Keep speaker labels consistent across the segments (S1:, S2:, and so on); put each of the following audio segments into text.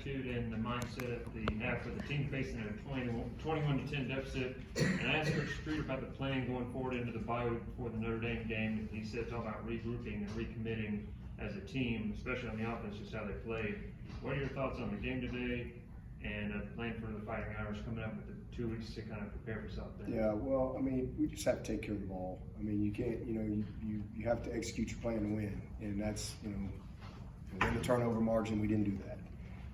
S1: attitude and the mindset at the half of the team facing a 21-10 deficit. And I asked Coach Street about the plan going forward into the bye week before the Notre Dame game. He said it's all about regrouping and recommitting as a team, especially on the offense, just how they played. What are your thoughts on the game today and a plan for the Fighting Irish coming up with the 2 weeks to kind of prepare for something?
S2: Yeah, well, I mean, we just have to take care of the ball. I mean, you can't, you have to execute your plan to win, and that's, in the turnover margin, we didn't do that.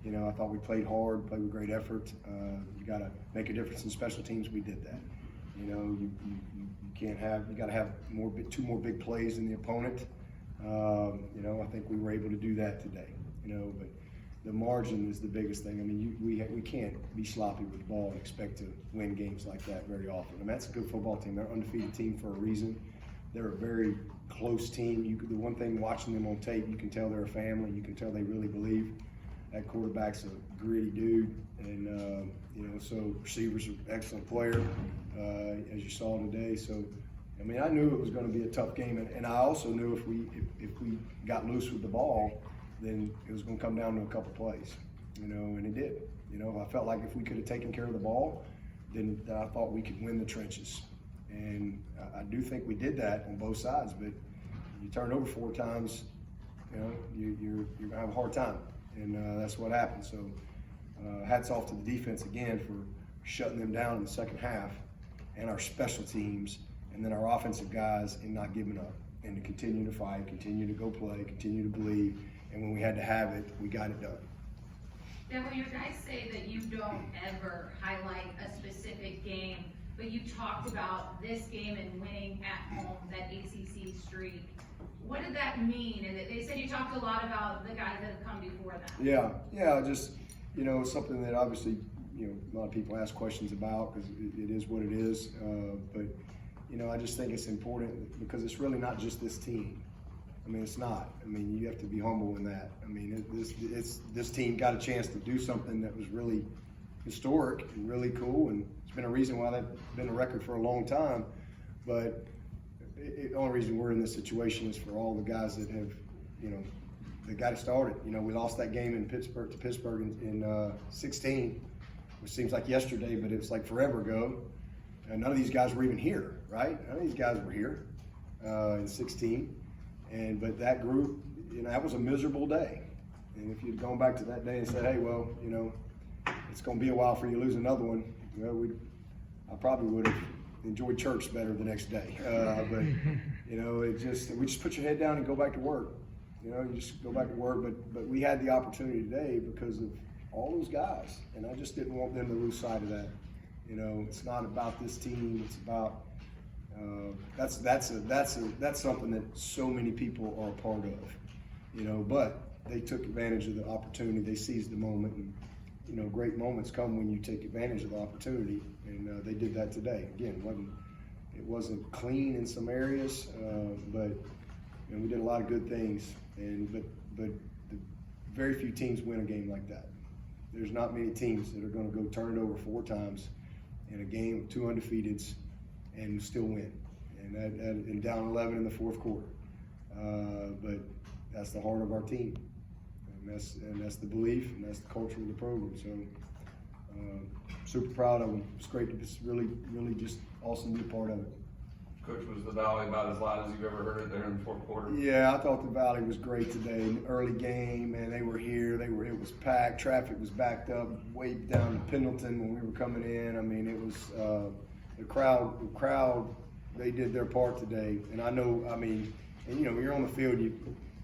S2: I thought we played hard, played with great effort. You got to make a difference in special teams. We did that. You got to have two more big plays than the opponent. I think we were able to do that today. But the margin is the biggest thing. I mean, we can't be sloppy with the ball and expect to win games like that very often. I mean, that's a good football team. They're an undefeated team for a reason. They're a very close team. The one thing watching them on tape, you can tell they're a family. You can tell they really believe. That quarterback's a gritty dude, and so receivers are an excellent player, as you saw today. So, I mean, I knew it was going to be a tough game, and I also knew if we got loose with the ball, then it was going to come down to a couple plays, and it did. I felt like if we could have taken care of the ball, then I thought we could win the trenches. And I do think we did that on both sides, but you turn over 4 times, you're going to have a hard time. And that's what happened. So hats off to the defense again for shutting them down in the second half, and our special teams, and then our offensive guys in not giving up and to continue to fight, continue to go play, continue to believe. And when we had to have it, we got it done.
S3: Dabo, your guys say that you don't ever highlight a specific game, but you talked about this game and winning at home, that ACC streak. What did that mean? And they said you talked a lot about the guys that have come before that.
S2: Yeah, just, something that obviously, a lot of people ask questions about because it is what it is. But, I just think it's important because it's really not just this team. I mean, it's not. I mean, you have to be humble in that. I mean, this team got a chance to do something that was really historic and really cool, and it's been a reason why that's been a record for a long time. But the only reason we're in this situation is for all the guys that have, that got it started. We lost that game in Pittsburgh in 16, which seems like yesterday, but it was like forever ago. And none of these guys were even here, right? None of these guys were here in 16. But that group, that was a miserable day. And if you'd gone back to that day and said, hey, well, it's going to be a while for you to lose another one, well, I probably would have enjoyed church better the next day. But we just put your head down and go back to work. You just go back to work. But we had the opportunity today because of all those guys, and I just didn't want them to lose sight of that. It's not about this team. It's about that's something that so many people are a part of. But they took advantage of the opportunity. They seized the moment, and great moments come when you take advantage of the opportunity, and they did that today. Again, it wasn't clean in some areas, but we did a lot of good things. But very few teams win a game like that. There's not many teams that are going to go turn it over 4 times in a game of 2 undefeateds and still win, and down 11 in the 4th quarter. But that's the heart of our team, and that's the belief, and that's the culture of the program. So super proud of them. It's great to just really just awesome to be a part of it.
S4: Coach, was the Valley about as loud as you've ever heard it there in the 4th quarter?
S2: Yeah, I thought the Valley was great today. Early game, and they were here. It was packed. Traffic was backed up way down to Pendleton when we were coming in. I mean, it was the crowd. They did their part today, and I know. I mean, and when you're on the field,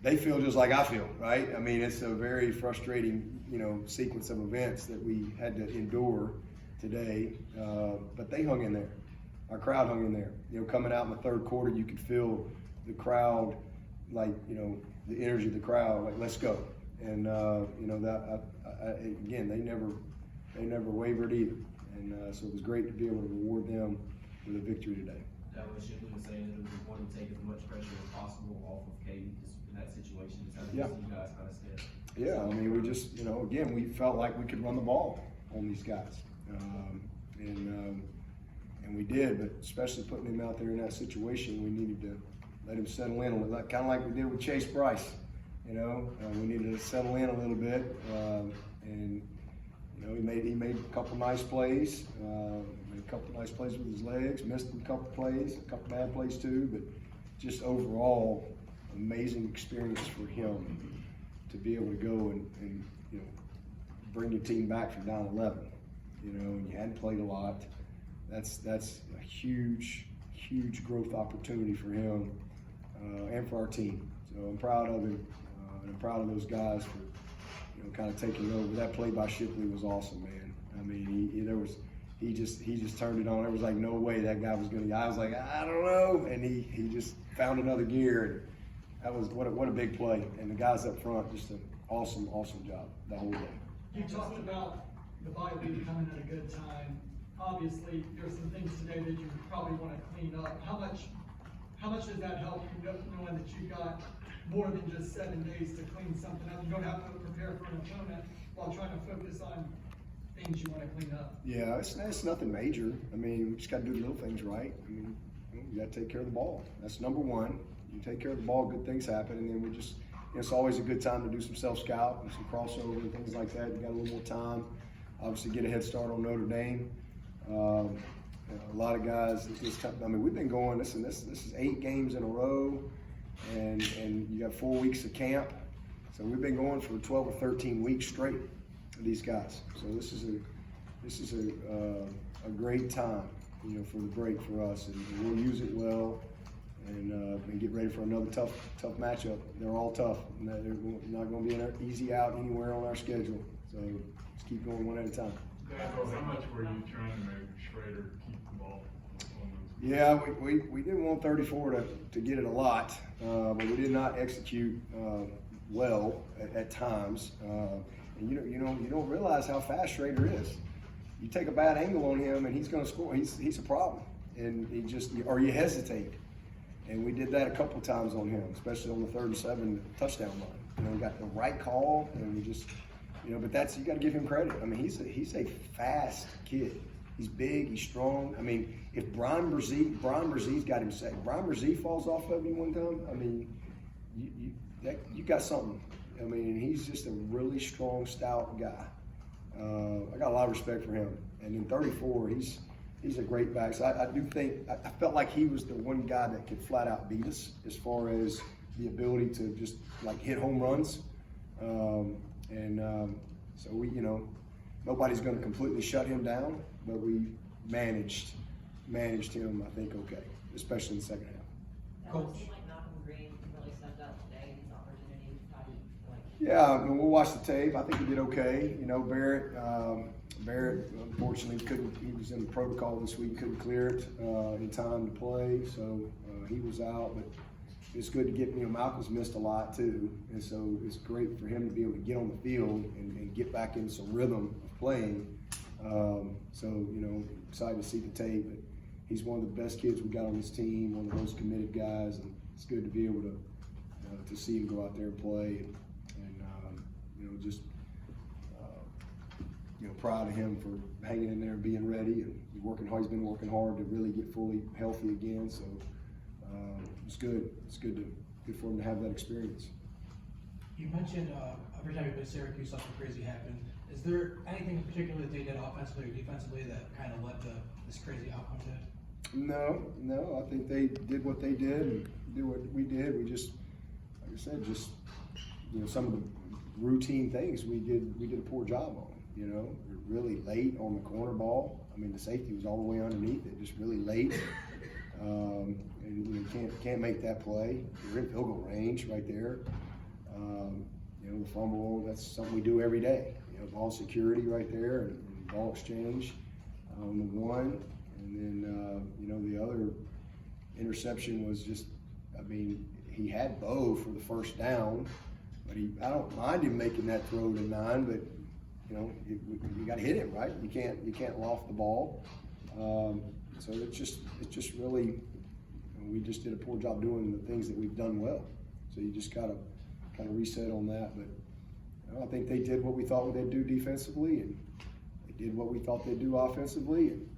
S2: they feel just like I feel, right? I mean, it's a very frustrating, sequence of events that we had to endure today, but they hung in there. Our crowd hung in there. Coming out in the 3rd quarter, you could feel the crowd, like, the energy of the crowd, like, let's go. And, again, they never wavered either. And so it was great to be able to reward them with a victory today.
S5: That was simply saying that it was important to take as much pressure as possible off of Katie in that situation. Is that what you guys kind of said?
S2: Yeah, I mean, we just, again, we felt like we could run the ball on these guys. And we did, but especially putting him out there in that situation, we needed to let him settle in a little, kind of like we did with Chase Bryce. We needed to settle in a little bit, and made a couple nice plays, with his legs, missed a couple plays, a couple bad plays too, but just overall, amazing experience for him to be able to go and you know, bring your team back from down 11, you know, and you hadn't played a lot. That's a huge growth opportunity for him and for our team. So I'm proud of him, and I'm proud of those guys for, you know, kind of taking over. That play by Shipley was awesome, man. I mean, he just turned it on. There was like no way that guy was gonna. I was like, I don't know, and he just found another gear. And that was what a big play. And the guys up front, just an awesome job the whole day.
S6: You talked about the bye week coming at a good time. Obviously, there's some things today that you probably want to clean up. How much does that help you knowing that you got more than just 7 days to clean something up? You don't have to prepare for an opponent while trying to focus on things you want to clean up.
S2: Yeah, it's nothing major. I mean, we just got to do the little things right. I mean, you got to take care of the ball. That's number one. You take care of the ball, good things happen, and then we just. It's always a good time to do some self-scout and some crossover and things like that. You got a little more time. Obviously, get a head start on Notre Dame. A lot of guys. I mean, we've been going. This is 8 games in a row, and you got 4 weeks of camp. So we've been going for 12 or 13 weeks straight. These guys. So this is a great time, you know, for the break for us, and we'll use it well. And get ready for another tough matchup. They're all tough. And they're not going to be an easy out anywhere on our schedule. So let's keep going one at a time.
S7: Dabo, how much were you trying to make Schrader keep the ball on those?
S2: Yeah, we didn't want 34 to get it a lot, but we did not execute well at times. And you don't realize how fast Schrader is. You take a bad angle on him, and he's going to score. He's a problem, and you hesitate. And we did that a couple times on him, especially on the 3rd and 7 touchdown line. You know, we got the right call, and we just, you know, but you got to give him credit. I mean, he's a fast kid. He's big, he's strong. I mean, if Brian Brzee got him sacked. Brian Brzee falls off of you one time, I mean, you got something. I mean, he's just a really strong, stout guy. I got a lot of respect for him. And in 34, he's a great back. So I do think, I felt like he was the one guy that could flat out beat us as far as the ability to just like hit home runs. So we, you know, nobody's going to completely shut him down, but we managed him, I think, okay, especially in the second half.
S8: Now, it seemed like Malcolm Green really stepped up today in his opportunities. How do you feel like?
S2: Yeah, I mean, we'll watch the tape. I think he did okay. You know, Barrett, unfortunately, he was in the protocol this week, couldn't clear it in time to play, so he was out. But it's good to get, you know, Malcolm's missed a lot too, and so it's great for him to be able to get on the field and get back into some rhythm of playing. So, you know, excited to see the tape. But he's one of the best kids we got on this team, one of the most committed guys, and it's good to be able to see him go out there and play. You know, just you know, proud of him for hanging in there and being ready and working hard. He's been working hard to really get fully healthy again. So it's good. It's good for him to have that experience.
S9: You mentioned every time you play Syracuse, something crazy happened. Is there anything in particular that they did offensively or defensively that kind of led to this crazy outcome today?
S2: No. I think they did what they did and did what we did. We just, like I said, you know, some of the routine things we did a poor job on. You know, really late on the corner ball. I mean, the safety was all the way underneath it, just really late. And you can't make that play. You're in field goal range right there. You know, the fumble, that's something we do every day. You know, ball security right there and ball exchange on the one. And then, you know, the other interception was just, I mean, he had Bo for the first down, but I don't mind him making that throw to 9, but you know, you got to hit him, right? You can't loft the ball. So it's just really, you know, we just did a poor job doing the things that we've done well. So you just got to kind of reset on that. But you know, I think they did what we thought they'd do defensively, and they did what we thought they'd do offensively, and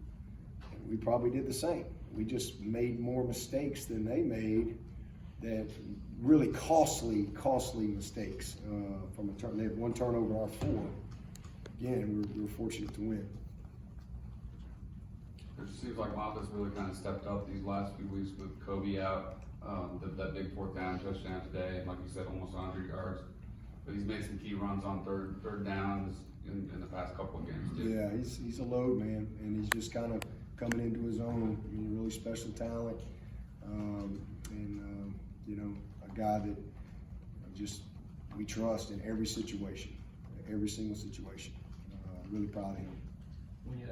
S2: we probably did the same. We just made more mistakes than they made, that really costly mistakes from a turn. They had 1 turnover, our 4. again, we're fortunate to win.
S4: It just seems like Montes really kind of stepped up these last few weeks with Kobe out. That big fourth down touchdown today, and like you said, almost 100 yards. But he's made some key runs on third downs in the past couple of games too.
S2: Yeah, he's a load, man, and he's just kind of coming into his own. I mean, really special talent, you know, a guy that just we trust in every situation, every single situation. Really proud of him.
S5: When you